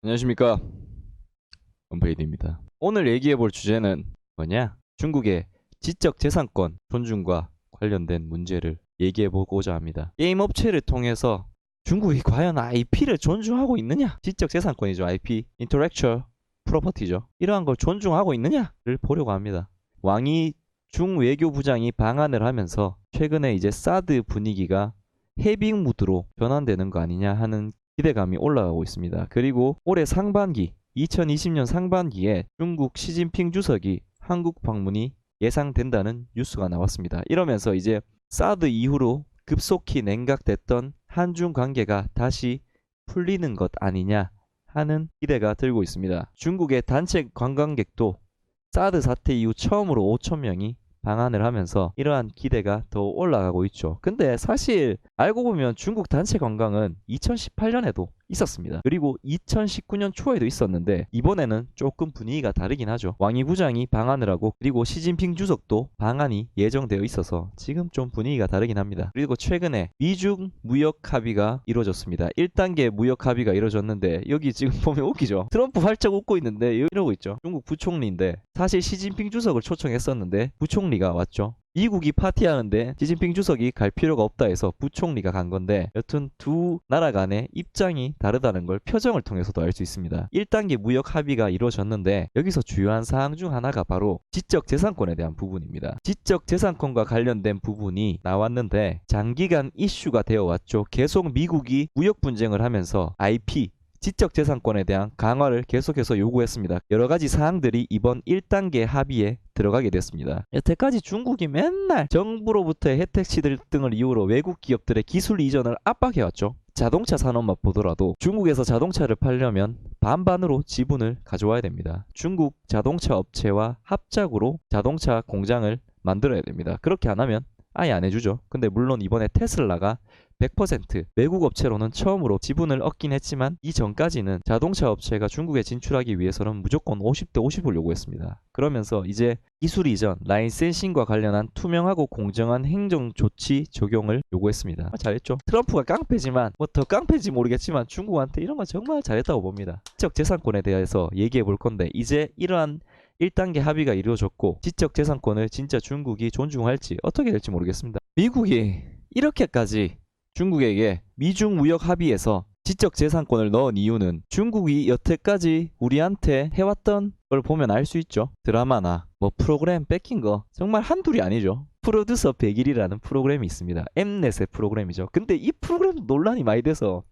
안녕하십니까, 원페이드입니다. 오늘 얘기해볼 주제는 뭐냐? 중국의 지적재산권 존중과 관련된 문제를 얘기해보고자 합니다. 게임 업체를 통해서 중국이 과연 IP를 존중하고 있느냐? 지적재산권이죠. IP, Intellectual Property죠. 이러한 걸 존중하고 있느냐를 보려고 합니다. 왕이 중외교부장이 방한을 하면서 최근에 이제 사드 분위기가 해빙 무드로 변환되는 거 아니냐 하는 기대감이 올라가고 있습니다. 그리고 올해 상반기 2020년 상반기에 중국 시진핑 주석이 한국 방문이 예상된다는 뉴스가 나왔습니다. 이러면서 이제 사드 이후로 급속히 냉각됐던 한중 관계가 다시 풀리는 것 아니냐 하는 기대가 들고 있습니다. 중국의 단체 관광객도 사드 사태 이후 처음으로 5천 명이 방한을 하면서 이러한 기대가 더 올라가고 있죠. 근데 사실 알고 보면 중국 단체 관광은 2018년에도 있었습니다. 그리고 2019년 초에도 있었는데 이번에는 조금 분위기가 다르긴 하죠. 왕이 부장이 방한을 하고 그리고 시진핑 주석도 방한이 예정되어 있어서 지금 좀 분위기가 다르긴 합니다. 그리고 최근에 미중 무역 합의가 이루어졌습니다. 1단계 무역 합의가 이루어졌는데 여기 지금 보면 웃기죠. 트럼프 활짝 웃고 있는데 이러고 있죠. 중국 부총리인데 사실 시진핑 주석을 초청했었는데 부총리가 왔죠. 미국이 파티하는데 시진핑 주석이 갈 필요가 없다 해서 부총리가 간 건데 여튼 두 나라 간의 입장이 다르다는 걸 표정을 통해서도 알 수 있습니다. 1단계 무역 합의가 이루어졌는데 여기서 주요한 사항 중 하나가 바로 지적재산권에 대한 부분입니다. 지적재산권과 관련된 부분이 나왔는데 장기간 이슈가 되어 왔죠. 계속 미국이 무역 분쟁을 하면서 IP 지적재산권에 대한 강화를 계속해서 요구했습니다. 여러가지 사항들이 이번 1단계 합의에 들어가게 됐습니다. 여태까지 중국이 맨날 정부로부터의 혜택치들 등을 이유로 외국 기업들의 기술 이전을 압박해왔죠. 자동차 산업만 보더라도 중국에서 자동차를 팔려면 반반으로 지분을 가져와야 됩니다. 중국 자동차 업체와 합작으로 자동차 공장을 만들어야 됩니다. 그렇게 안 하면 아예 안 해주죠. 근데 물론 이번에 테슬라가 100% 외국 업체로는 처음으로 지분을 얻긴 했지만 이전까지는 자동차 업체가 중국에 진출하기 위해서는 무조건 50대 50을 요구했습니다. 그러면서 이제 기술 이전, 라이센싱과 관련한 투명하고 공정한 행정 조치 적용을 요구했습니다. 잘했죠. 트럼프가 깡패지만 뭐 더 깡패인지 모르겠지만 중국한테 이런 거 정말 잘했다고 봅니다. 지적재산권에 대해서 얘기해 볼 건데 이제 이러한 1단계 합의가 이루어졌고 지적재산권을 진짜 중국이 존중할지 어떻게 될지 모르겠습니다. 미국이 이렇게까지 중국에게 미중 무역 합의에서 지적재산권을 넣은 이유는 중국이 여태까지 우리한테 해왔던 걸 보면 알 수 있죠. 드라마나 뭐 프로그램 뺏긴 거 정말 한둘이 아니죠. 프로듀서 100일이라는 프로그램이 있습니다. 엠넷의 프로그램이죠. 근데 이 프로그램 논란이 많이 돼서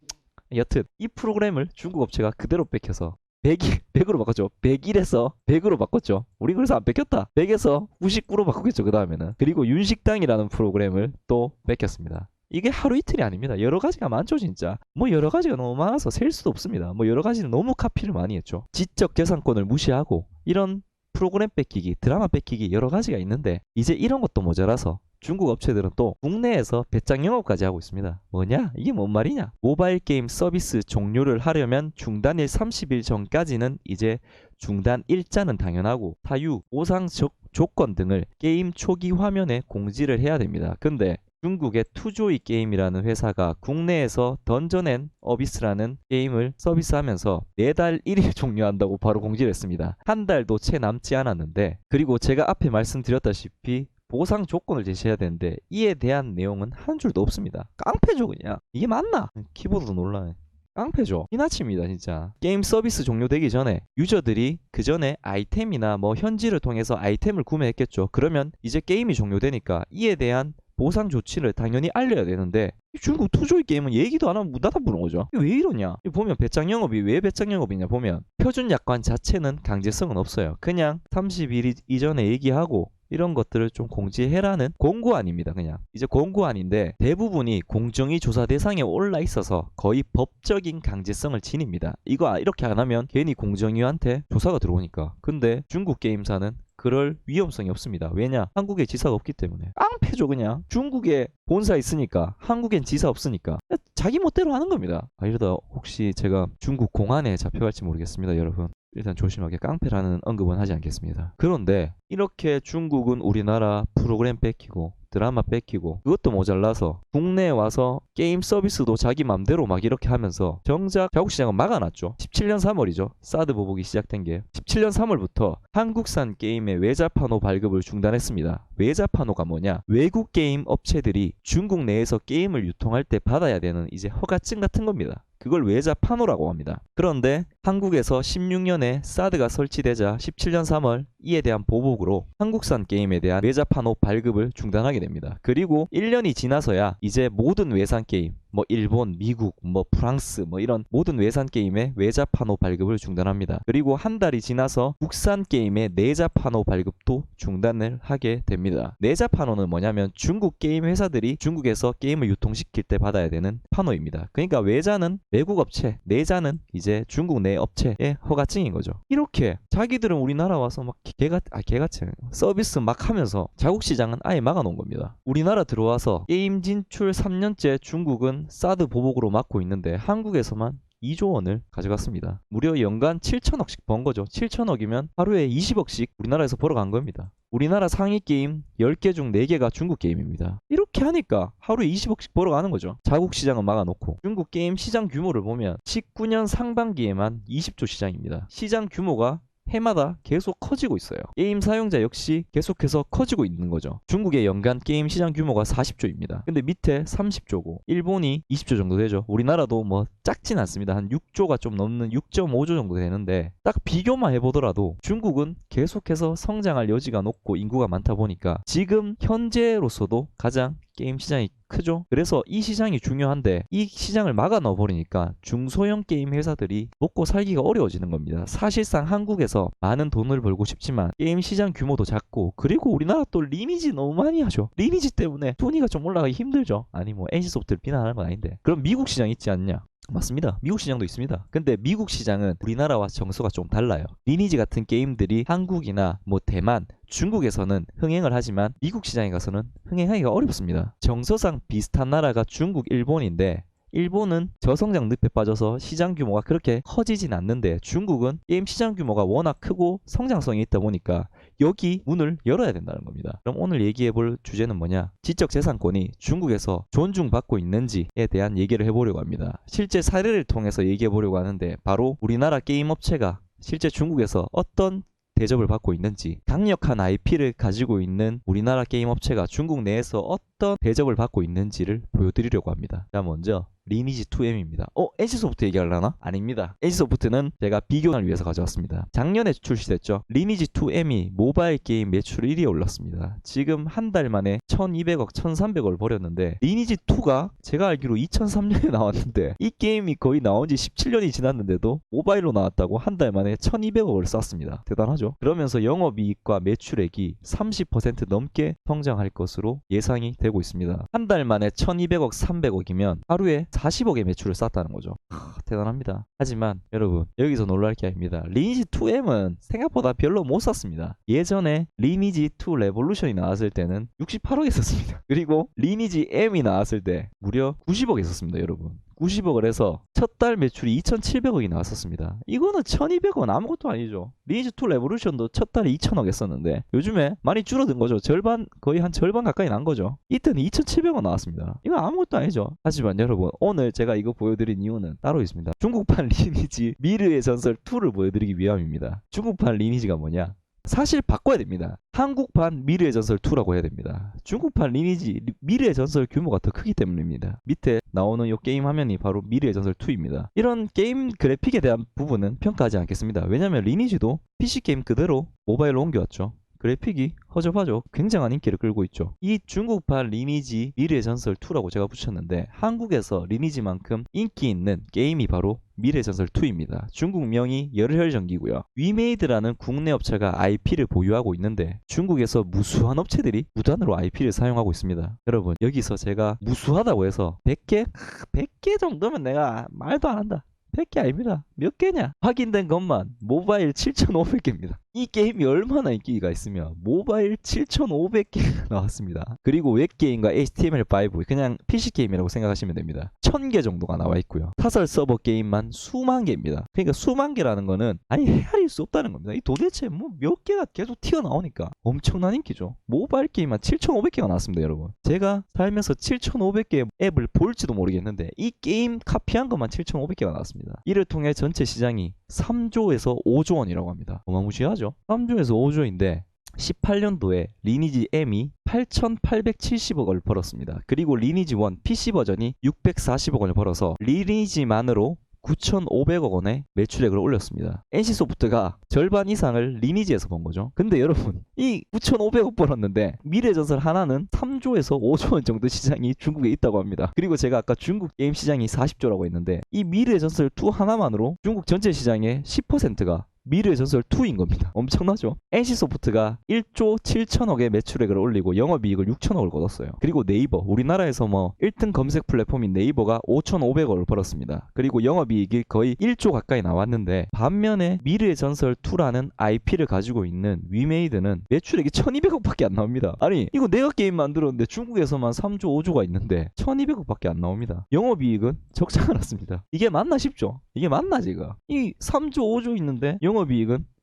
여튼 이 프로그램을 중국 업체가 그대로 뺏겨서 100으로 바꿨죠. 101에서 100으로 바꿨죠. 우리 그래서 안 뺏겼다. 100에서 99로 바꾸겠죠. 그 다음에는. 그리고 윤식당이라는 프로그램을 또 뺏겼습니다. 이게 하루 이틀이 아닙니다. 여러 가지가 많죠, 진짜. 뭐 여러 가지가 너무 많아서 셀 수도 없습니다. 뭐 여러 가지는 너무 카피를 많이 했죠. 지적재산권을 무시하고 이런 프로그램 뺏기기, 드라마 뺏기기 여러 가지가 있는데 이제 이런 것도 모자라서 중국 업체들은 또 국내에서 배짱 영업까지 하고 있습니다. 뭐냐? 이게 뭔 말이냐? 모바일 게임 서비스 종료를 하려면 중단일 30일 전까지는 이제 중단 일자는 당연하고 타유, 보상 조건 등을 게임 초기 화면에 공지를 해야 됩니다. 근데 중국의 투조이 게임이라는 회사가 국내에서 던전 앤 어비스라는 게임을 서비스하면서 4달 1일 종료한다고 바로 공지를 했습니다. 한 달도 채 남지 않았는데 그리고 제가 앞에 말씀드렸다시피 보상 조건을 제시해야 되는데 이에 대한 내용은 한 줄도 없습니다. 깡패죠 그냥. 이게 맞나? 키보드도 놀라네. 깡패죠. 피나치입니다 진짜. 게임 서비스 종료되기 전에 유저들이 그 전에 아이템이나 뭐 현질을 통해서 아이템을 구매했겠죠. 그러면 이제 게임이 종료되니까 이에 대한 보상 조치를 당연히 알려야 되는데 중국 투조이 게임은 얘기도 안 하고 문 닫아 부는 거죠. 왜 이러냐? 보면 배짱 영업이 왜 배짱 영업이냐 보면 표준 약관 자체는 강제성은 없어요. 그냥 30일 이전에 얘기하고 이런 것들을 좀 공지해라는 공고안입니다. 그냥 이제 공고안인데 대부분이 공정위 조사 대상에 올라 있어서 거의 법적인 강제성을 지닙니다. 이거 이렇게 안 하면 괜히 공정위한테 조사가 들어오니까. 근데 중국 게임사는 그럴 위험성이 없습니다. 왜냐? 한국에 지사가 없기 때문에. 깡패죠 그냥. 중국에 본사 있으니까 한국엔 지사 없으니까 자기 멋대로 하는 겁니다. 이러다 혹시 제가 중국 공안에 잡혀갈지 모르겠습니다. 여러분 일단 조심하게 깡패라는 언급은 하지 않겠습니다. 그런데 이렇게 중국은 우리나라 프로그램 뺏기고 드라마 뺏기고 그것도 모자라서 국내에 와서 게임 서비스도 자기 맘대로 막 이렇게 하면서 정작 자국 시장은 막아놨죠. 17년 3월이죠. 사드 보복이 시작된 게 17년 3월부터 한국산 게임의 외자판호 발급을 중단했습니다. 외자판호가 뭐냐? 외국 게임 업체들이 중국 내에서 게임을 유통할 때 받아야 되는 이제 허가증 같은 겁니다. 그걸 외자판호라고 합니다. 그런데 한국에서 16년에 사드가 설치되자 17년 3월 이에 대한 보복으로 한국산 게임에 대한 외자판호 발급을 중단하게 됩니다. 그리고 1년이 지나서야 이제 모든 외산 게임, 뭐 일본, 미국, 뭐 프랑스, 뭐 이런 모든 외산 게임의 외자판호 발급을 중단합니다. 그리고 한 달이 지나서 국산 게임의 내자판호 발급도 중단을 하게 됩니다. 내자판호는 뭐냐면 중국 게임 회사들이 중국에서 게임을 유통시킬 때 받아야 되는 판호입니다. 그러니까 외자는 외국 업체, 내자는 이제 중국 내 업체의 허가증인 거죠. 이렇게 자기들은 우리나라 와서 막 개같이 서비스 막 하면서 자국 시장은 아예 막아놓은 겁니다. 우리나라 들어와서 게임 진출 3년째 중국은 사드 보복으로 막고 있는데 한국에서만 2조 원을 가져갔습니다. 무려 연간 7천억씩 번 거죠. 7천억이면 하루에 20억씩 우리나라에서 벌어간 겁니다. 우리나라 상위 게임 10개 중 4개가 중국 게임입니다. 이렇게 하니까 하루에 20억씩 벌어가는 거죠. 자국 시장은 막아놓고. 중국 게임 시장 규모를 보면 19년 상반기에만 20조 시장입니다. 시장 규모가 해마다 계속 커지고 있어요. 게임 사용자 역시 계속해서 커지고 있는 거죠. 중국의 연간 게임 시장 규모가 40조입니다. 근데 밑에 30조고 일본이 20조 정도 되죠. 우리나라도 뭐 작진 않습니다. 한 6조가 좀 넘는 6.5조 정도 되는데 딱 비교만 해보더라도 중국은 계속해서 성장할 여지가 높고 인구가 많다 보니까 지금 현재로서도 가장 게임 시장이 크죠. 그래서 이 시장이 중요한데 이 시장을 막아 넣어버리니까 중소형 게임 회사들이 먹고 살기가 어려워지는 겁니다. 사실상 한국에서 많은 돈을 벌고 싶지만 게임 시장 규모도 작고 그리고 우리나라 또 리니지 너무 많이 하죠. 리니지 때문에 순위가 좀 올라가기 힘들죠. 아니 뭐 NC소프트를 비난하는 건 아닌데 그럼 미국 시장 있지 않냐? 맞습니다. 미국 시장도 있습니다. 근데 미국 시장은 우리나라와 정서가 좀 달라요. 리니지 같은 게임들이 한국이나 뭐 대만, 중국에서는 흥행을 하지만 미국 시장에 가서는 흥행하기가 어렵습니다. 정서상 비슷한 나라가 중국, 일본인데 일본은 저성장 늪에 빠져서 시장 규모가 그렇게 커지진 않는데 중국은 게임 시장 규모가 워낙 크고 성장성이 있다 보니까 여기 문을 열어야 된다는 겁니다. 그럼 오늘 얘기해 볼 주제는 뭐냐? 지적재산권이 중국에서 존중받고 있는지에 대한 얘기를 해보려고 합니다. 실제 사례를 통해서 얘기해 보려고 하는데 바로 우리나라 게임 업체가 실제 중국에서 어떤 대접을 받고 있는지, 강력한 IP를 가지고 있는 우리나라 게임 업체가 중국 내에서 어떤 대접을 받고 있는지를 보여드리려고 합니다. 자, 먼저 리니지 2M입니다. NC소프트 얘기하려나? 아닙니다. NC소프트는 제가 비교를 위해서 가져왔습니다. 작년에 출시됐죠. 리니지 2M이 모바일 게임 매출 1위에 올랐습니다. 지금 한 달 만에 1200억, 1300억을 벌였는데 리니지 2가 제가 알기로 2003년에 나왔는데 이 게임이 거의 나온 지 17년이 지났는데도 모바일로 나왔다고 한 달 만에 1200억을 쐈습니다. 대단하죠? 그러면서 영업이익과 매출액이 30% 넘게 성장할 것으로 예상이 되고 있습니다. 한 달 만에 1200억, 300억이면 하루에 40억의 매출을 쌌다는 거죠. 대단합니다. 하지만 여러분 여기서 놀랄 게 아닙니다. 리니지 2M은 생각보다 별로 못 쌌습니다. 예전에 리니지 2 레볼루션이 나왔을 때는 68억에 쌌습니다. 그리고 리니지 M이 나왔을 때 무려 90억에 쌌습니다. 여러분 90억을 해서 첫 달 매출이 2,700억이 나왔었습니다. 이거는 1,200원 아무것도 아니죠. 리니지 2 레볼루션도 첫 달에 2,000억 했었는데 요즘에 많이 줄어든 거죠. 절반, 거의 한 절반 가까이 난 거죠. 이때는 2,700원 나왔습니다. 이거 아무것도 아니죠. 하지만 여러분 오늘 제가 이거 보여드린 이유는 따로 있습니다. 중국판 리니지 미르의 전설 2를 보여드리기 위함입니다. 중국판 리니지가 뭐냐? 사실 바꿔야 됩니다. 한국판 미르의 전설 2라고 해야 됩니다. 중국판 리니지 미르의 전설 규모가 더 크기 때문입니다. 밑에 나오는 이 게임 화면이 바로 미르의 전설 2입니다. 이런 게임 그래픽에 대한 부분은 평가하지 않겠습니다. 왜냐면 리니지도 PC 게임 그대로 모바일로 옮겨왔죠. 그래픽이 허접하죠. 굉장한 인기를 끌고 있죠. 이 중국판 리니지 미르의 전설 2라고 제가 붙였는데 한국에서 리니지만큼 인기 있는 게임이 바로 미래의 전설 2입니다. 중국명이 열혈전기고요. 위메이드라는 국내 업체가 IP를 보유하고 있는데 중국에서 무수한 업체들이 무단으로 IP를 사용하고 있습니다. 여러분 여기서 제가 무수하다고 해서 100개? 100개 정도면 내가 말도 안 한다. 100개 아닙니다. 몇 개냐? 확인된 것만 모바일 7,500개입니다. 이 게임이 얼마나 인기가 있으면 모바일 7,500개가 나왔습니다. 그리고 웹게임과 HTML5 그냥 PC게임이라고 생각하시면 됩니다. 1000개 정도가 나와 있고요. 타설 서버 게임만 수만 개입니다. 그러니까 수만 개라는 거는 아니 헤아릴 수 없다는 겁니다. 이 도대체 뭐 몇 개가 계속 튀어나오니까 엄청난 인기죠. 모바일 게임만 7,500개가 나왔습니다, 여러분. 제가 살면서 7,500개의 앱을 볼지도 모르겠는데 이 게임 카피한 것만 7,500개가 나왔습니다. 이를 통해 전체 시장이 3조에서 5조 원이라고 합니다. 어마무시하죠? 3조에서 5조인데 18년도에 리니지 M이 8,870억 원을 벌었습니다. 그리고 리니지 1 PC 버전이 640억 원을 벌어서 리니지만으로 9,500억 원의 매출액을 올렸습니다. NC소프트가 절반 이상을 리니지에서 번 거죠. 근데 여러분, 이 9,500억 벌었는데 미래전설 하나는 3조에서 5조 원 정도 시장이 중국에 있다고 합니다. 그리고 제가 아까 중국 게임 시장이 40조라고 했는데 이 미래전설 2 하나만으로 중국 전체 시장의 10%가 미래전설 2인 겁니다. 엄청나죠? NC소프트가 1조 7천억의 매출액을 올리고 영업이익을 6천억을 거뒀어요. 그리고 네이버, 우리나라에서 뭐 1등 검색 플랫폼인 네이버가 5,500억을 벌었습니다. 그리고 영업이익이 거의 1조 가까이 나왔는데 반면에 미래전설 2라는 IP를 가지고 있는 위메이드는 매출액이 1,200억밖에 안 나옵니다. 아니 이거 내가 게임 만들었는데 중국에서만 3조 5조가 있는데 1,200억밖에 안 나옵니다. 영업이익은 적자가 났습니다. 이게 맞나 싶죠? 이게 맞나 지금? 이 3조 5조 있는데 영업이익은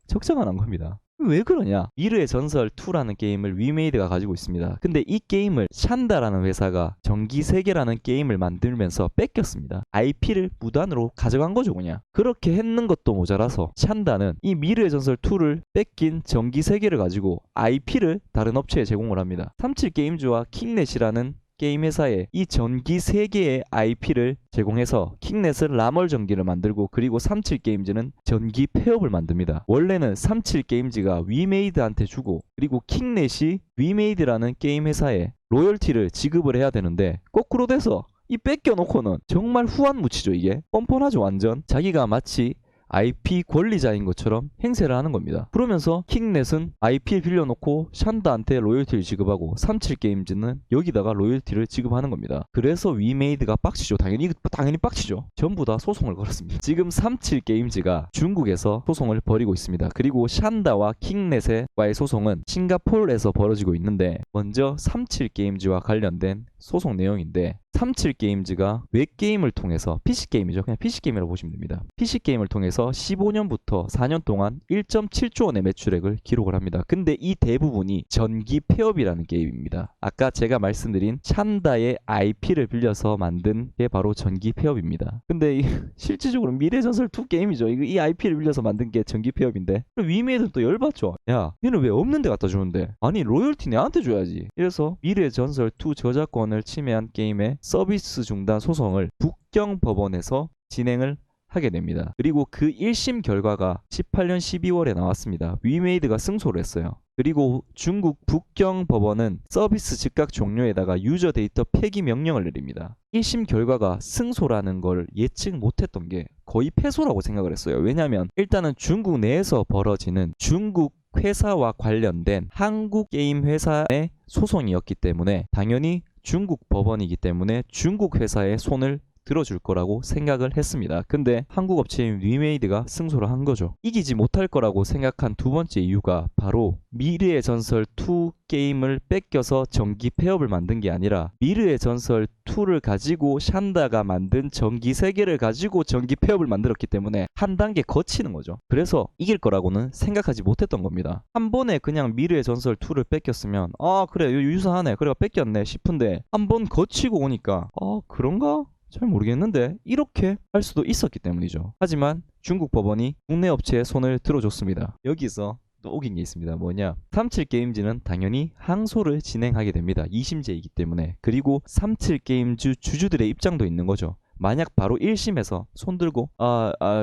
적자가 난 겁니다. 왜 그러냐? 미르의 전설 2라는 게임을 위메이드가 가지고 있습니다. 근데 이 게임을 샨다라는 회사가 전기세계라는 게임을 만들면서 뺏겼습니다. IP를 무단으로 가져간 거죠 그냥. 그렇게 했는 것도 모자라서 샨다는 이 미르의 전설 2를 뺏긴 전기세계를 가지고 IP를 다른 업체에 제공을 합니다. 37게임즈와 킹넷이라는 게임 회사에 이 전기 3개의 IP를 제공해서 킹넷은 라멀 전기를 만들고 그리고 37게임즈는 전기 폐업을 만듭니다. 원래는 37게임즈가 위메이드한테 주고 그리고 킹넷이 위메이드라는 게임 회사에 로열티를 지급을 해야 되는데 거꾸로 돼서 이 뺏겨놓고는 정말 후한무치죠 이게. 뻔뻔하죠 완전. 자기가 마치 IP 권리자인 것처럼 행세를 하는 겁니다. 그러면서 킹넷은 IP를 빌려놓고 샨다한테 로열티를 지급하고 37게임즈는 여기다가 로열티를 지급하는 겁니다. 그래서 위메이드가 빡치죠. 당연히 빡치죠. 전부 다 소송을 걸었습니다. 지금 37게임즈가 중국에서 소송을 벌이고 있습니다. 그리고 샨다와 킹넷과의 소송은 싱가포르에서 벌어지고 있는데 먼저 37게임즈와 관련된 소송 내용인데 37게임즈가 웹게임을 통해서 PC게임이죠. 그냥 PC게임이라고 보시면 됩니다. PC게임을 통해서 15년부터 4년 동안 1.7조 원의 매출액을 기록을 합니다. 근데 이 대부분이 전기 폐업이라는 게임입니다. 아까 제가 말씀드린 샨다의 IP를 빌려서 만든 게 바로 전기 폐업입니다. 근데 실질적으로 미래전설 2 게임이죠. 이 IP를 빌려서 만든 게 전기 폐업인데 위메이드는 또 열받죠. 야, 니는 왜 없는 데 갖다 주는데? 아니 로열티 내한테 줘야지. 이래서 미래전설 2 저작권을 침해한 게임에 서비스 중단 소송을 북경 법원에서 진행을 하게 됩니다. 그리고 그 1심 결과가 18년 12월에 나왔습니다. 위메이드가 승소를 했어요. 그리고 중국 북경 법원은 서비스 즉각 종료에다가 유저 데이터 폐기 명령을 내립니다. 1심 결과가 승소라는 걸 예측 못했던 게 거의 패소라고 생각을 했어요. 왜냐하면 일단은 중국 내에서 벌어지는 중국 회사와 관련된 한국 게임 회사의 소송이었기 때문에 당연히 중국 법원이기 때문에 중국 회사의 손을 들어줄 거라고 생각을 했습니다. 근데 한국 업체인 위메이드가 승소를 한 거죠. 이기지 못할 거라고 생각한 두 번째 이유가 바로 미르의 전설 2 게임을 뺏겨서 전기 폐업을 만든 게 아니라 미르의 전설 2를 가지고 샨다가 만든 전기 3개를 가지고 전기 폐업을 만들었기 때문에 한 단계 거치는 거죠. 그래서 이길 거라고는 생각하지 못했던 겁니다. 한 번에 그냥 미르의 전설 2를 뺏겼으면 아 그래 유사하네 그래가 뺏겼네 싶은데 한 번 거치고 오니까 그런가? 잘 모르겠는데 이렇게 할 수도 있었기 때문이죠. 하지만 중국 법원이 국내 업체의 손을 들어줬습니다. 여기서 또 우긴 게 있습니다. 뭐냐? 37게임즈는 당연히 항소를 진행하게 됩니다. 2심제이기 때문에. 그리고 37게임즈 주주들의 입장도 있는 거죠. 만약 바로 1심에서 손들고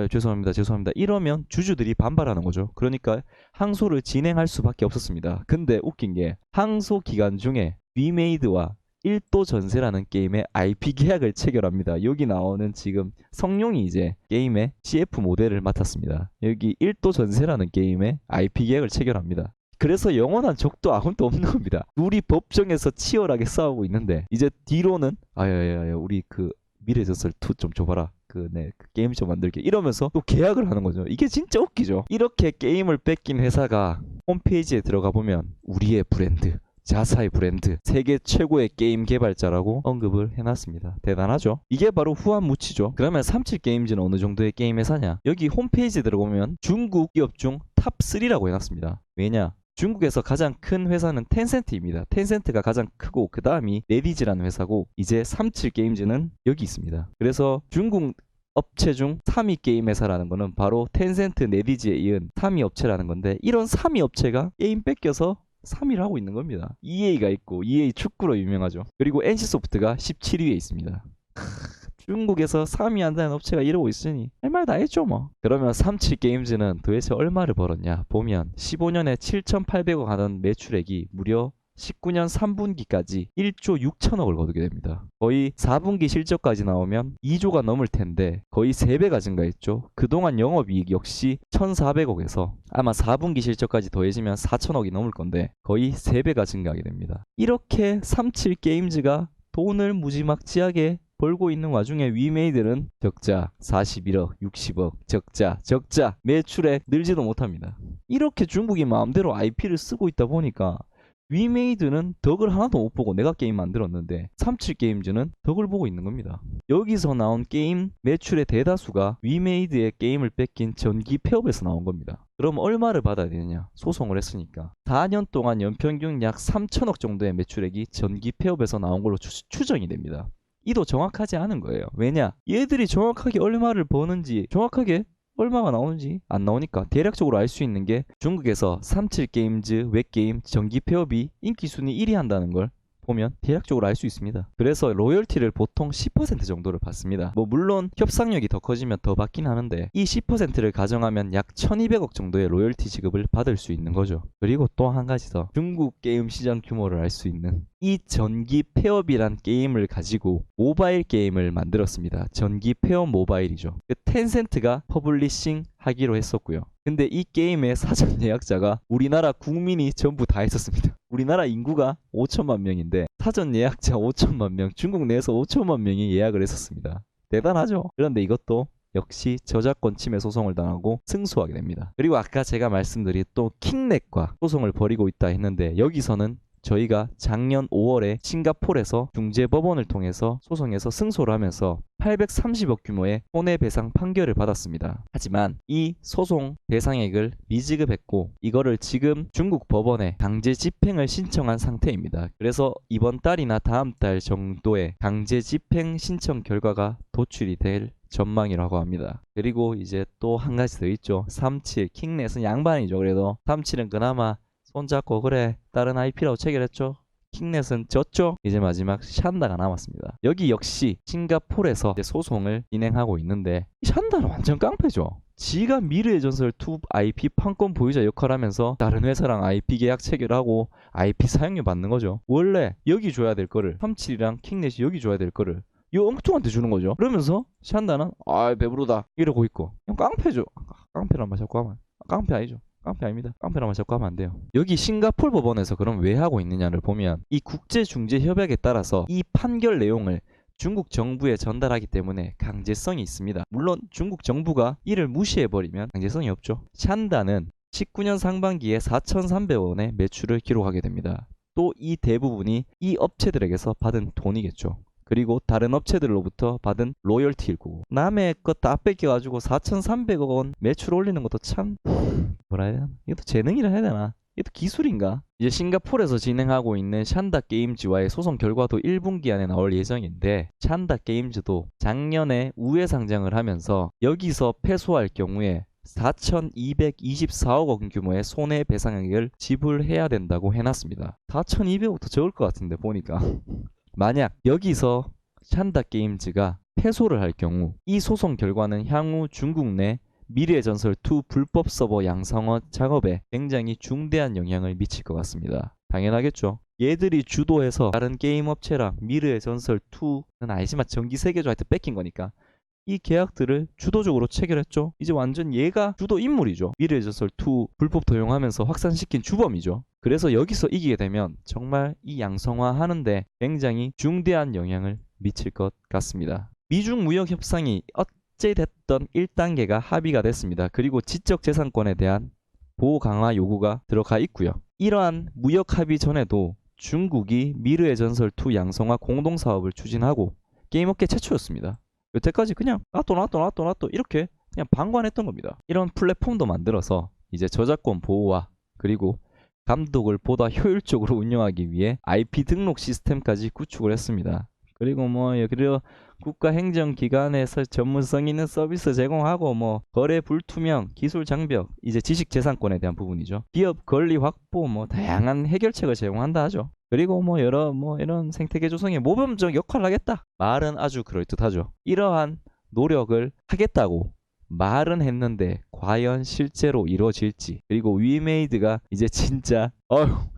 죄송합니다 이러면 주주들이 반발하는 거죠. 그러니까 항소를 진행할 수밖에 없었습니다. 근데 웃긴 게 항소 기간 중에 위메이드와 1도 전세라는 게임의 IP 계약을 체결합니다. 여기 나오는 지금 성룡이 이제 게임의 CF 모델을 맡았습니다. 여기 1도 전세라는 게임의 IP 계약을 체결합니다. 그래서 영원한 적도 아무도 없는 겁니다. 우리 법정에서 치열하게 싸우고 있는데 이제 뒤로는 야야야 우리 그 미래전설 2 좀 줘봐라. 그 게임쇼 만들게 이러면서 또 계약을 하는 거죠. 이게 진짜 웃기죠. 이렇게 게임을 뺏긴 회사가 홈페이지에 들어가 보면 우리의 브랜드, 자사의 브랜드, 세계 최고의 게임 개발자라고 언급을 해놨습니다. 대단하죠. 이게 바로 후한무치죠. 그러면 37게임즈는 어느 정도의 게임 회사냐? 여기 홈페이지에 들어보면 중국 기업 중 탑 3라고 해놨습니다. 왜냐? 중국에서 가장 큰 회사는 텐센트입니다. 텐센트가 가장 크고 그 다음이 네디즈라는 회사고 이제 37게임즈는 여기 있습니다. 그래서 중국 업체 중 3위 게임 회사라는 거는 바로 텐센트, 네디즈에 이은 3위 업체라는 건데 이런 3위 업체가 게임 뺏겨서 3위를 하고 있는 겁니다. EA가 있고 EA 축구로 유명하죠. 그리고 NC소프트가 17위에 있습니다. 중국에서 3위 한다는 업체가 이러고 있으니 할 말 다 했죠 뭐. 그러면 37게임즈는 도대체 얼마를 벌었냐 보면 15년에 7,800억 하던 매출액이 무려 19년 3분기까지 1조 6천억을 거두게 됩니다. 거의 4분기 실적까지 나오면 2조가 넘을 텐데 거의 3배가 증가했죠. 그동안 영업이익 역시 1,400억에서 아마 4분기 실적까지 더해지면 4천억이 넘을 건데 거의 3배가 증가하게 됩니다. 이렇게 37게임즈가 돈을 무지막지하게 벌고 있는 와중에 위메이드는 적자 41억, 60억, 적자, 매출액 늘지도 못합니다. 이렇게 중국이 마음대로 IP를 쓰고 있다 보니까 위메이드는 덕을 하나도 못 보고 내가 게임 만들었는데 37게임즈는 덕을 보고 있는 겁니다. 여기서 나온 게임 매출의 대다수가 위메이드의 게임을 뺏긴 전기 폐업에서 나온 겁니다. 그럼 얼마를 받아야 되느냐? 소송을 했으니까 4년 동안 연평균 약 3천억 정도의 매출액이 전기 폐업에서 나온 걸로 추정이 됩니다. 이도 정확하지 않은 거예요. 왜냐? 얘들이 정확하게 얼마를 버는지 정확하게 얼마가 나오는지 안 나오니까 대략적으로 알 수 있는 게 중국에서 37게임즈 웹게임 전기 폐업이 인기 순위 1위 한다는 걸 보면 대략적으로 알 수 있습니다. 그래서 로열티를 보통 10% 정도를 받습니다. 뭐 물론 협상력이 더 커지면 더 받긴 하는데 이 10%를 가정하면 약 1200억 정도의 로열티 지급을 받을 수 있는 거죠. 그리고 또 한 가지 더 중국 게임 시장 규모를 알 수 있는 이 전기 폐업이란 게임을 가지고 모바일 게임을 만들었습니다. 전기 폐업 모바일이죠. 텐센트가 퍼블리싱 하기로 했었고요. 근데 이 게임의 사전 예약자가 우리나라 국민이 전부 다 했었습니다. 우리나라 인구가 5천만 명인데 사전 예약자 5천만 명, 중국 내에서 5천만 명이 예약을 했었습니다. 대단하죠? 그런데 이것도 역시 저작권 침해 소송을 당하고 승소하게 됩니다. 그리고 아까 제가 말씀드린 또 킹넷과 소송을 벌이고 있다 했는데 여기서는 저희가 작년 5월에 싱가포르에서 중재법원을 통해서 소송에서 승소를 하면서 830억 규모의 손해배상 판결을 받았습니다. 하지만 이 소송 배상액을 미지급했고 이거를 지금 중국 법원에 강제 집행을 신청한 상태입니다. 그래서 이번 달이나 다음 달 정도에 강제 집행 신청 결과가 도출이 될 전망이라고 합니다. 그리고 이제 또 한 가지 더 있죠. 37 킹넷은 양반이죠. 그래도 37은 그나마 손잡고 그래 다른 IP라고 체결했죠. 킹넷은 졌죠. 이제 마지막 샨다가 남았습니다. 여기 역시 싱가포르에서 소송을 진행하고 있는데 샨다는 완전 깡패죠. 지가 미래의 전설 2 IP 판권 보유자 역할을 하면서 다른 회사랑 IP 계약 체결하고 IP 사용료 받는 거죠. 원래 여기 줘야 될 거를 37이랑 킹넷이 여기 줘야 될 거를 이 엉뚱한테 주는 거죠. 그러면서 샨다는 배부르다 이러고 있고 형 깡패죠. 깡패란 말 자꾸 하면 깡패 아니죠. 깡패 아닙니다. 깡패란 말 자꾸 하면 안 돼요. 여기 싱가포르 법원에서 그럼 왜 하고 있느냐를 보면 이 국제중재협약에 따라서 이 판결 내용을 중국 정부에 전달하기 때문에 강제성이 있습니다. 물론 중국 정부가 이를 무시해버리면 강제성이 없죠. 샨다는 19년 상반기에 4,300원의 매출을 기록하게 됩니다. 또 이 대부분이 이 업체들에게서 받은 돈이겠죠. 그리고 다른 업체들로부터 받은 로열티일 거고 남의 거 다 뺏겨가지고 4,300억 원 매출 올리는 것도 참 뭐라 해야 되나? 이것도 재능이라 해야 되나? 이것도 기술인가? 이제 싱가포르에서 진행하고 있는 샨다 게임즈와의 소송 결과도 1분기 안에 나올 예정인데 샨다 게임즈도 작년에 우회 상장을 하면서 여기서 패소할 경우에 4,224억 원 규모의 손해배상액을 지불해야 된다고 해놨습니다. 4,200억도 적을 것 같은데 보니까 만약 여기서 샨다 게임즈가 패소를 할 경우 이 소송 결과는 향후 중국 내 미래의 전설 2 불법 서버 양성화 작업에 굉장히 중대한 영향을 미칠 것 같습니다. 당연하겠죠. 얘들이 주도해서 다른 게임 업체랑 미래의 전설 2는 아니지만 전기 세계조한테 뺏긴 거니까 이 계약들을 주도적으로 체결했죠. 이제 완전 얘가 주도 인물이죠. 미래의 전설 2 불법 도용하면서 확산시킨 주범이죠. 그래서 여기서 이기게 되면 정말 이 양성화 하는데 굉장히 중대한 영향을 미칠 것 같습니다. 미중 무역 협상이 어찌됐던 1단계가 합의가 됐습니다. 그리고 지적재산권에 대한 보호 강화 요구가 들어가 있고요. 이러한 무역 합의 전에도 중국이 미르의 전설 2 양성화 공동사업을 추진하고 게임업계 최초였습니다. 여태까지 그냥 놔둬 이렇게 그냥 방관했던 겁니다. 이런 플랫폼도 만들어서 이제 저작권 보호와 그리고 감독을 보다 효율적으로 운영하기 위해 IP 등록 시스템까지 구축을 했습니다. 그리고 그리고 국가행정기관에서 전문성 있는 서비스 제공하고 거래 불투명, 기술 장벽, 이제 지식재산권에 대한 부분이죠. 기업 권리 확보, 다양한 해결책을 제공한다 하죠. 그리고 여러 이런 생태계 조성에 모범적 역할을 하겠다. 말은 아주 그럴듯하죠. 이러한 노력을 하겠다고 말은 했는데 과연 실제로 이루어질지, 그리고 위메이드가 이제 진짜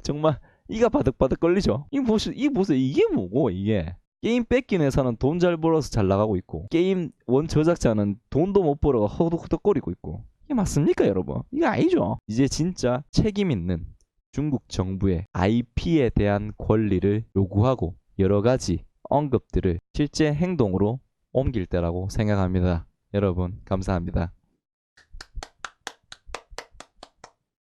정말 이가 바득바득 걸리죠. 이 보세요, 이게 뭐고 이게. 게임 뺏긴 회사는 돈 잘 벌어서 잘 나가고 있고 게임 원 제작자는 돈도 못 벌어 허덕허덕거리고 있고, 이게 맞습니까 여러분? 이거 아니죠. 이제 진짜 책임 있는 중국 정부의 IP에 대한 권리를 요구하고 여러 가지 언급들을 실제 행동으로 옮길 때라고 생각합니다. 여러분 감사합니다.